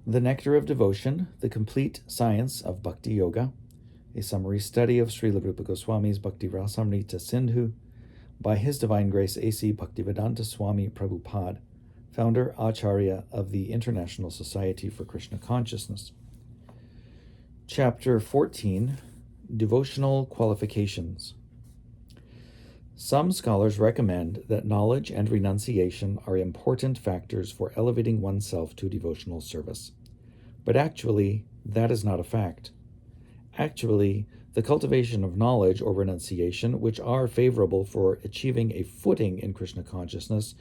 The Nectar of Devotion, The Complete Science of Bhakti Yoga, a summary study of Srila Rupa Goswami's Bhakti Rasamrita Sindhu by His Divine Grace A.C. Bhaktivedanta Swami Prabhupada, founder Acharya of the International Society for Krishna Consciousness. Chapter 14, Devotional Qualifications. Some scholars recommend that knowledge and renunciation are important factors for elevating oneself to devotional service. But actually, that is not a fact. Actually, the cultivation of knowledge or renunciation, which are favorable for achieving a footing in Krishna consciousness,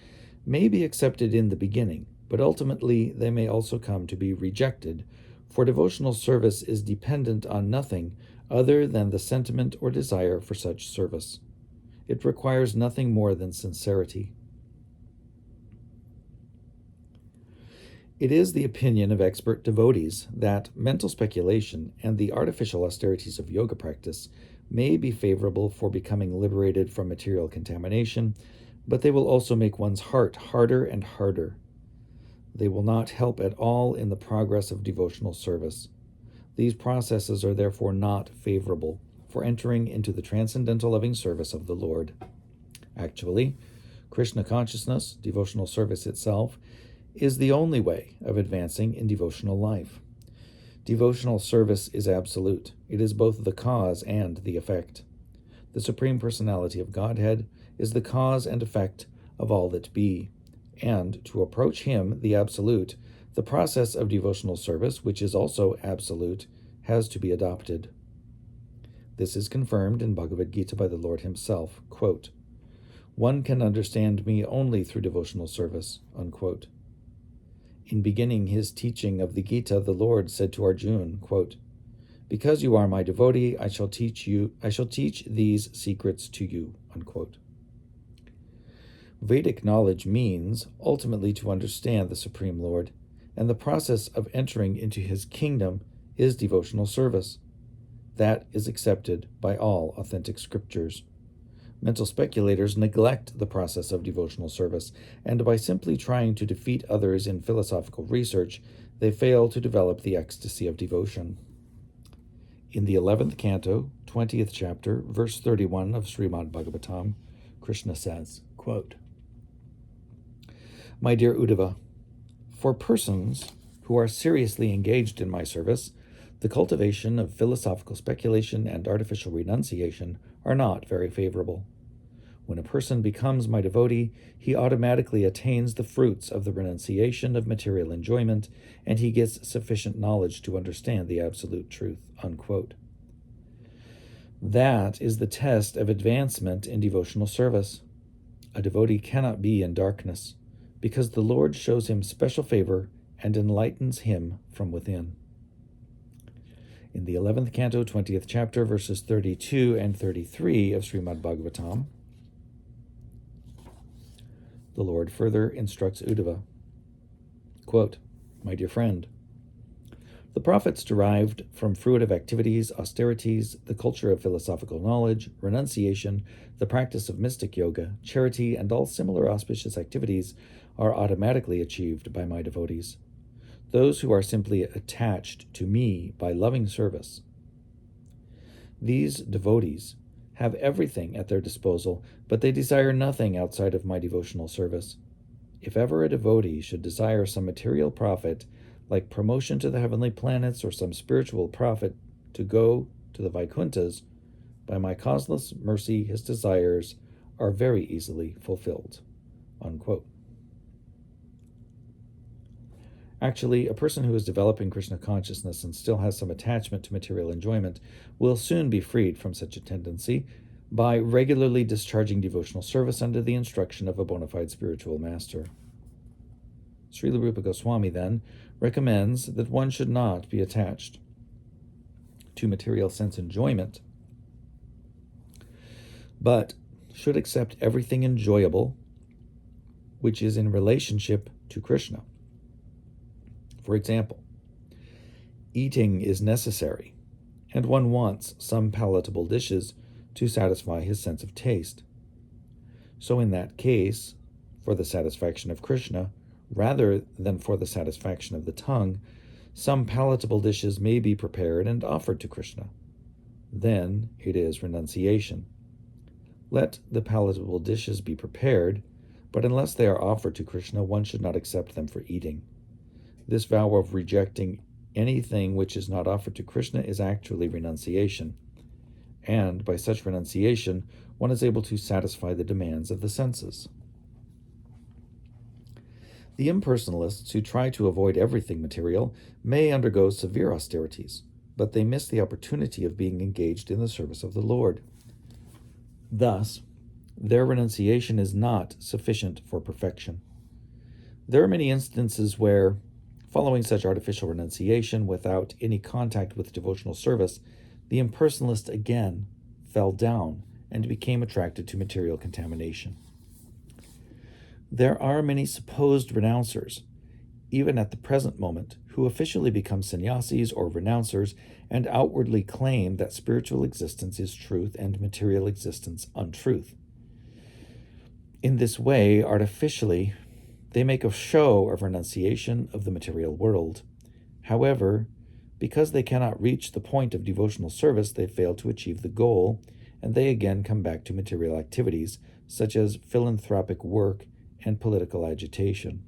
may be accepted in the beginning, but ultimately they may also come to be rejected, for devotional service is dependent on nothing other than the sentiment or desire for such service. It requires nothing more than sincerity. It is the opinion of expert devotees that mental speculation and the artificial austerities of yoga practice may be favorable for becoming liberated from material contamination, but they will also make one's heart harder and harder. They will not help at all in the progress of devotional service. These processes are therefore not favorable for entering into the transcendental loving service of the Lord. Actually, Krishna consciousness, devotional service itself, is the only way of advancing in devotional life. Devotional service is absolute. It is both the cause and the effect. The Supreme Personality of Godhead is the cause and effect of all that be, and to approach Him, the Absolute, the process of devotional service, which is also absolute, has to be adopted. This is confirmed in Bhagavad Gita by the Lord Himself, quote, "One can understand me only through devotional service," unquote. In beginning his teaching of the Gita, the Lord said to Arjuna, quote, "Because you are my devotee, I shall teach these secrets to you," unquote. Vedic knowledge means ultimately to understand the Supreme Lord, and the process of entering into His kingdom is devotional service. That is accepted by all authentic scriptures. Mental speculators neglect the process of devotional service, and by simply trying to defeat others in philosophical research, they fail to develop the ecstasy of devotion. In the 11th canto, 20th chapter, verse 31 of Srimad Bhagavatam, Krishna says, quote, "My dear Uddhava, for persons who are seriously engaged in my service, the cultivation of philosophical speculation and artificial renunciation are not very favorable. When a person becomes my devotee, he automatically attains the fruits of the renunciation of material enjoyment, and he gets sufficient knowledge to understand the absolute truth," unquote. That is the test of advancement in devotional service. A devotee cannot be in darkness, because the Lord shows him special favor and enlightens him from within. In the 11th canto, 20th chapter, verses 32 and 33 of Srimad Bhagavatam, the Lord further instructs Uddhava, quote, "My dear friend, the prophets derived from fruitive activities, austerities, the culture of philosophical knowledge, renunciation, the practice of mystic yoga, charity, and all similar auspicious activities are automatically achieved by my devotees. Those who are simply attached to me by loving service. These devotees have everything at their disposal, but they desire nothing outside of my devotional service. If ever a devotee should desire some material profit, like promotion to the heavenly planets or some spiritual profit to go to the Vaikunthas, by my causeless mercy his desires are very easily fulfilled," unquote. Actually, a person who is developing Krishna consciousness and still has some attachment to material enjoyment will soon be freed from such a tendency by regularly discharging devotional service under the instruction of a bona fide spiritual master. Srila Rupa Goswami, then, recommends that one should not be attached to material sense enjoyment, but should accept everything enjoyable which is in relationship to Krishna. For example, eating is necessary, and one wants some palatable dishes to satisfy his sense of taste. So in that case, for the satisfaction of Krishna, rather than for the satisfaction of the tongue, Some palatable dishes may be prepared and offered to Krishna. Then it is renunciation. Let the palatable dishes be prepared, but unless they are offered to Krishna, one should not accept them for eating. This vow of rejecting anything which is not offered to Krishna is actually renunciation, and by such renunciation, one is able to satisfy the demands of the senses. The impersonalists who try to avoid everything material may undergo severe austerities, but they miss the opportunity of being engaged in the service of the Lord. Thus, their renunciation is not sufficient for perfection. There are many instances where, following such artificial renunciation without any contact with devotional service, the impersonalist again fell down and became attracted to material contamination. There are many supposed renouncers, even at the present moment, who officially become sannyasis or renouncers and outwardly claim that spiritual existence is truth and material existence untruth. In this way, artificially, they make a show of renunciation of the material world. However, because they cannot reach the point of devotional service, they fail to achieve the goal, and they again come back to material activities, such as philanthropic work and political agitation.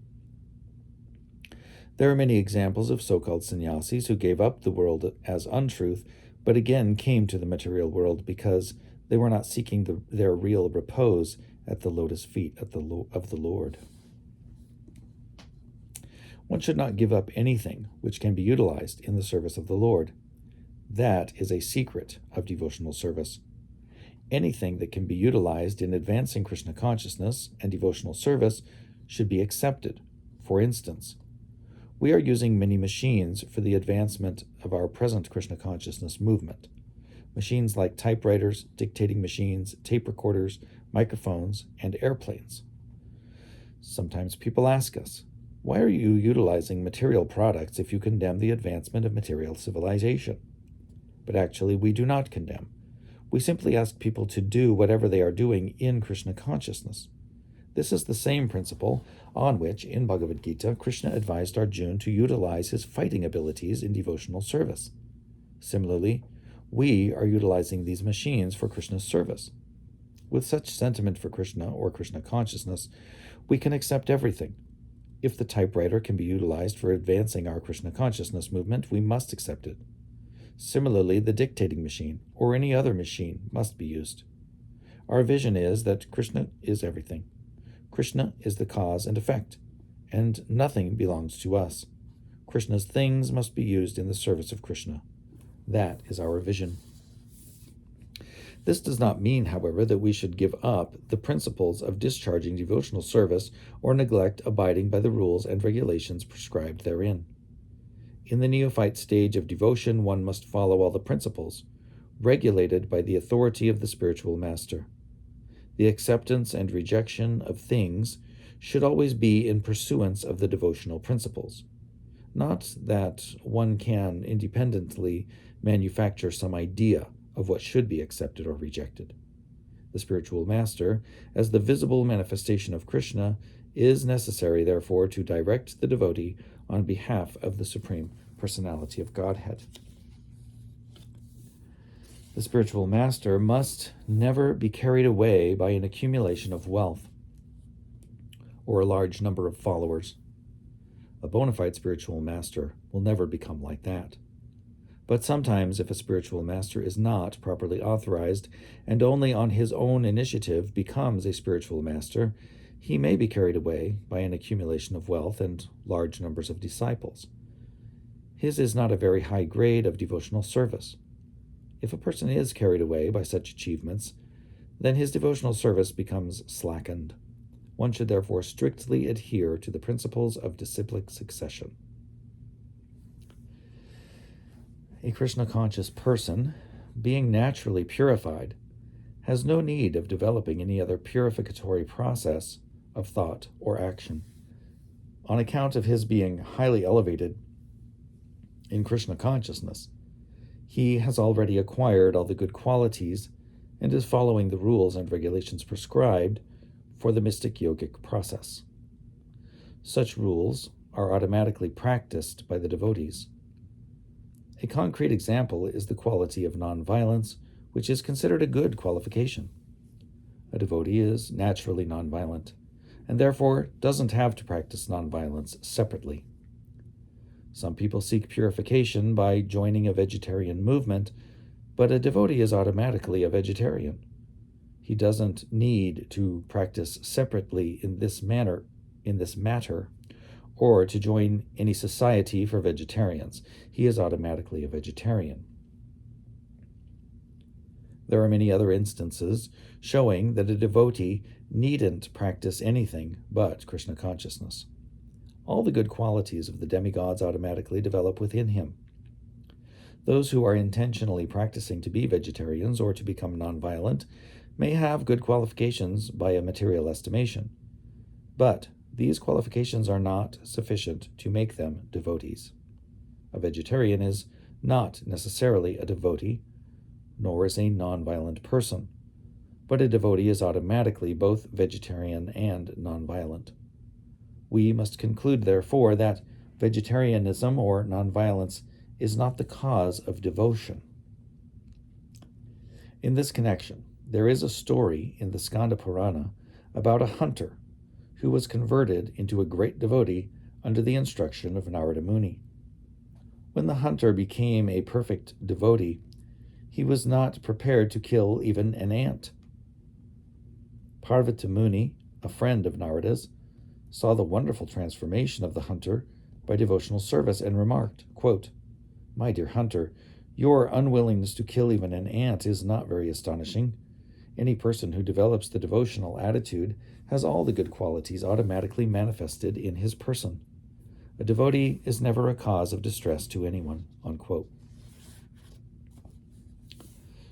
There are many examples of so-called sannyasis who gave up the world as untruth, but again came to the material world because they were not seeking their real repose at the lotus feet of the Lord. One should not give up anything which can be utilized in the service of the Lord. That is a secret of devotional service. Anything that can be utilized in advancing Krishna consciousness and devotional service should be accepted. For instance, we are using many machines for the advancement of our present Krishna consciousness movement. Machines like typewriters, dictating machines, tape recorders, microphones, and airplanes. Sometimes people ask us, why are you utilizing material products if you condemn the advancement of material civilization? But actually, we do not condemn. We simply ask people to do whatever they are doing in Krishna consciousness. This is the same principle on which, in Bhagavad Gita, Krishna advised Arjuna to utilize his fighting abilities in devotional service. Similarly, we are utilizing these machines for Krishna's service. With such sentiment for Krishna or Krishna consciousness, we can accept everything. If the typewriter can be utilized for advancing our Krishna consciousness movement, we must accept it. Similarly, the dictating machine or any other machine must be used. Our vision is that Krishna is everything. Krishna is the cause and effect, and nothing belongs to us. Krishna's things must be used in the service of Krishna. That is our vision. This does not mean, however, that we should give up the principles of discharging devotional service or neglect abiding by the rules and regulations prescribed therein. In the neophyte stage of devotion, one must follow all the principles, regulated by the authority of the spiritual master. The acceptance and rejection of things should always be in pursuance of the devotional principles. Not that one can independently manufacture some idea of what should be accepted or rejected. The spiritual master, as the visible manifestation of Krishna, is necessary, therefore, to direct the devotee on behalf of the Supreme Personality of Godhead. The spiritual master must never be carried away by an accumulation of wealth or a large number of followers. A bona fide spiritual master will never become like that. But sometimes, if a spiritual master is not properly authorized and only on his own initiative becomes a spiritual master, he may be carried away by an accumulation of wealth and large numbers of disciples. His is not a very high grade of devotional service. If a person is carried away by such achievements, then his devotional service becomes slackened. One should therefore strictly adhere to the principles of disciplic succession. A Krishna-conscious person, being naturally purified, has no need of developing any other purificatory process of thought or action. On account of his being highly elevated in Krishna consciousness, he has already acquired all the good qualities and is following the rules and regulations prescribed for the mystic yogic process. Such rules are automatically practiced by the devotees, A concrete example is the quality of nonviolence, which is considered a good qualification. A devotee is naturally nonviolent, and therefore doesn't have to practice nonviolence separately. Some people seek purification by joining a vegetarian movement, but a devotee is automatically a vegetarian. He doesn't need to practice separately in this matter, or to join any society for vegetarians. He is automatically a vegetarian. There are many other instances showing that a devotee needn't practice anything but Krishna consciousness. All the good qualities of the demigods automatically develop within him. Those who are intentionally practicing to be vegetarians or to become nonviolent may have good qualifications by a material estimation, but these qualifications are not sufficient to make them devotees. A vegetarian is not necessarily a devotee, nor is a nonviolent person, but a devotee is automatically both vegetarian and nonviolent. We must conclude, therefore, that vegetarianism or nonviolence is not the cause of devotion. In this connection, there is a story in the Skanda Purana about a hunter who was converted into a great devotee under the instruction of Narada Muni. When the hunter became a perfect devotee, he was not prepared to kill even an ant. Parvata Muni, a friend of Narada's, saw the wonderful transformation of the hunter by devotional service and remarked, quote, "My dear hunter, your unwillingness to kill even an ant is not very astonishing. Any person who develops the devotional attitude has all the good qualities automatically manifested in his person. A devotee is never a cause of distress to anyone," unquote.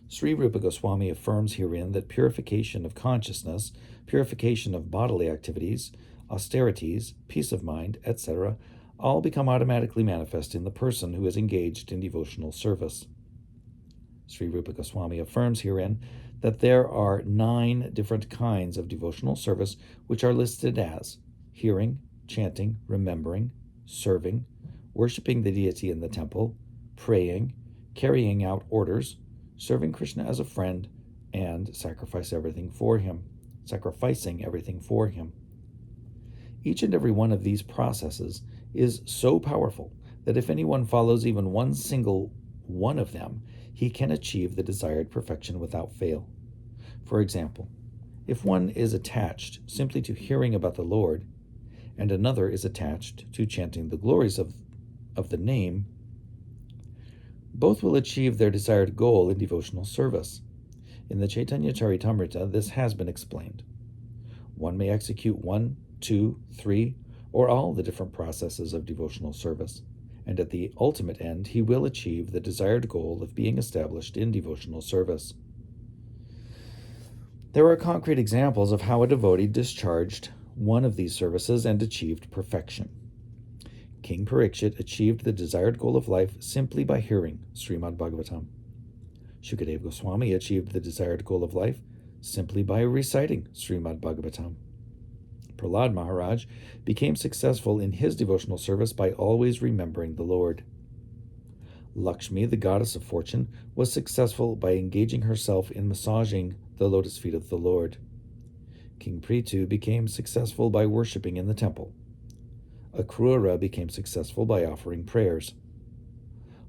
Sri Rupa Goswami affirms herein that purification of consciousness, purification of bodily activities, austerities, peace of mind, etc., all become automatically manifest in the person who is engaged in devotional service. Sri Rupa Goswami affirms herein that there are 9 different kinds of devotional service which are listed as hearing, chanting, remembering, serving, worshipping the deity in the temple, praying, carrying out orders, serving Krishna as a friend, and sacrificing everything for him. Each and every one of these processes is so powerful that if anyone follows even one single one of them, he can achieve the desired perfection without fail. For example, if one is attached simply to hearing about the Lord, and another is attached to chanting the glories of the name, both will achieve their desired goal in devotional service. In the Chaitanya Charitamrita, this has been explained. One may execute 1, 2, 3, or all the different processes of devotional service, and at the ultimate end, he will achieve the desired goal of being established in devotional service. There are concrete examples of how a devotee discharged one of these services and achieved perfection. King Parikshit achieved the desired goal of life simply by hearing Srimad Bhagavatam. Shukadeva Goswami achieved the desired goal of life simply by reciting Srimad Bhagavatam. Prahlad Maharaj became successful in his devotional service by always remembering the Lord. Lakshmi, the goddess of fortune, was successful by engaging herself in massaging the lotus feet of the Lord. King Prithu became successful by worshipping in the temple. Akrura became successful by offering prayers.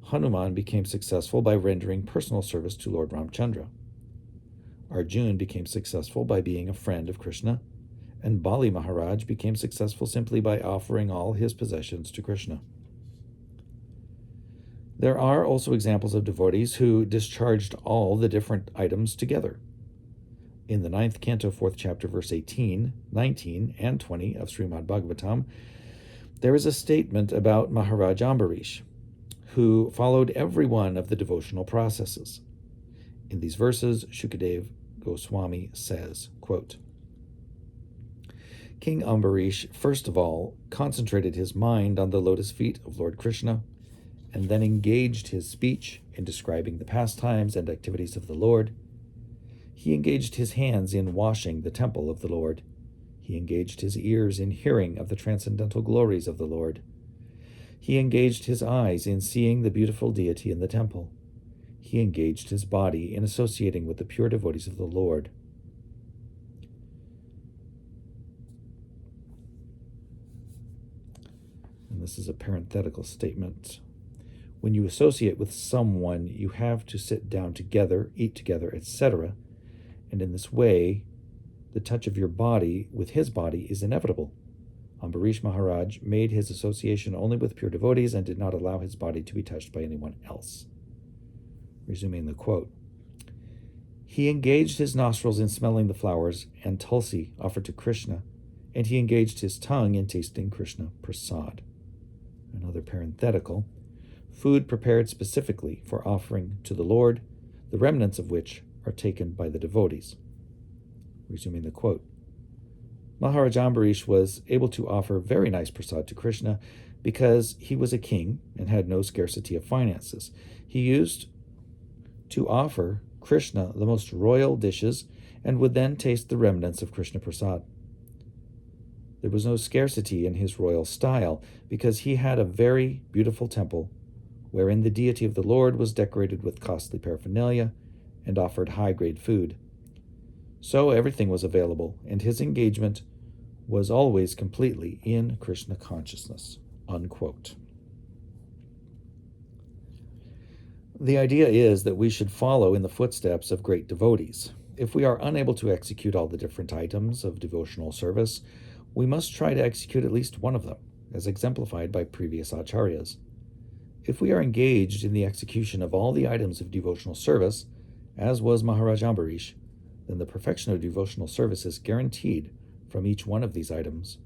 Hanuman became successful by rendering personal service to Lord Ramchandra. Arjun became successful by being a friend of Krishna, and Bali Maharaj became successful simply by offering all his possessions to Krishna. There are also examples of devotees who discharged all the different items together. In the 9th canto, 4th chapter, verse 18, 19, and 20 of Srimad Bhagavatam, there is a statement about Maharaj Ambarish, who followed every one of the devotional processes. In these verses, Shukadeva Goswami says, quote, King Ambarish first of all concentrated his mind on the lotus feet of Lord Krishna, and then engaged his speech in describing the pastimes and activities of the Lord. He engaged his hands in washing the temple of the Lord. He engaged his ears in hearing of the transcendental glories of the Lord. He engaged his eyes in seeing the beautiful deity in the temple. He engaged his body in associating with the pure devotees of the Lord. And this is a parenthetical statement. When you associate with someone, you have to sit down together, eat together, etc. And in this way, the touch of your body with his body is inevitable. Ambarish Maharaj made his association only with pure devotees and did not allow his body to be touched by anyone else. Resuming the quote. He engaged his nostrils in smelling the flowers and tulsi offered to Krishna, and he engaged his tongue in tasting Krishna prasad. Another parenthetical. Food prepared specifically for offering to the Lord, the remnants of which are taken by the devotees. Resuming the quote. Maharaj Ambarish was able to offer very nice prasad to Krishna because he was a king and had no scarcity of finances. He used to offer Krishna the most royal dishes and would then taste the remnants of Krishna prasad. There was no scarcity in his royal style because he had a very beautiful temple wherein the deity of the Lord was decorated with costly paraphernalia and offered high-grade food. So everything was available, and his engagement was always completely in Krishna consciousness." Unquote. The idea is that we should follow in the footsteps of great devotees. If we are unable to execute all the different items of devotional service, we must try to execute at least one of them, as exemplified by previous acharyas. If we are engaged in the execution of all the items of devotional service, as was Maharaj Ambarish, then the perfection of devotional service is guaranteed from each one of these items.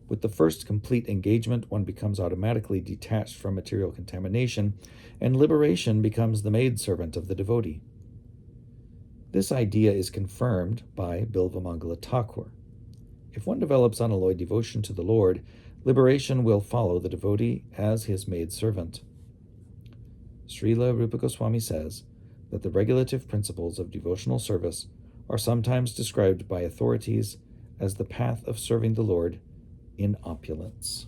With the first complete engagement, one becomes automatically detached from material contamination, and liberation becomes the maidservant of the devotee. This idea is confirmed by Bilvamangala Thakur. If one develops unalloyed devotion to the Lord, liberation will follow the devotee as his maidservant. Srila Rupa Goswami says that the regulative principles of devotional service are sometimes described by authorities as the path of serving the Lord in opulence.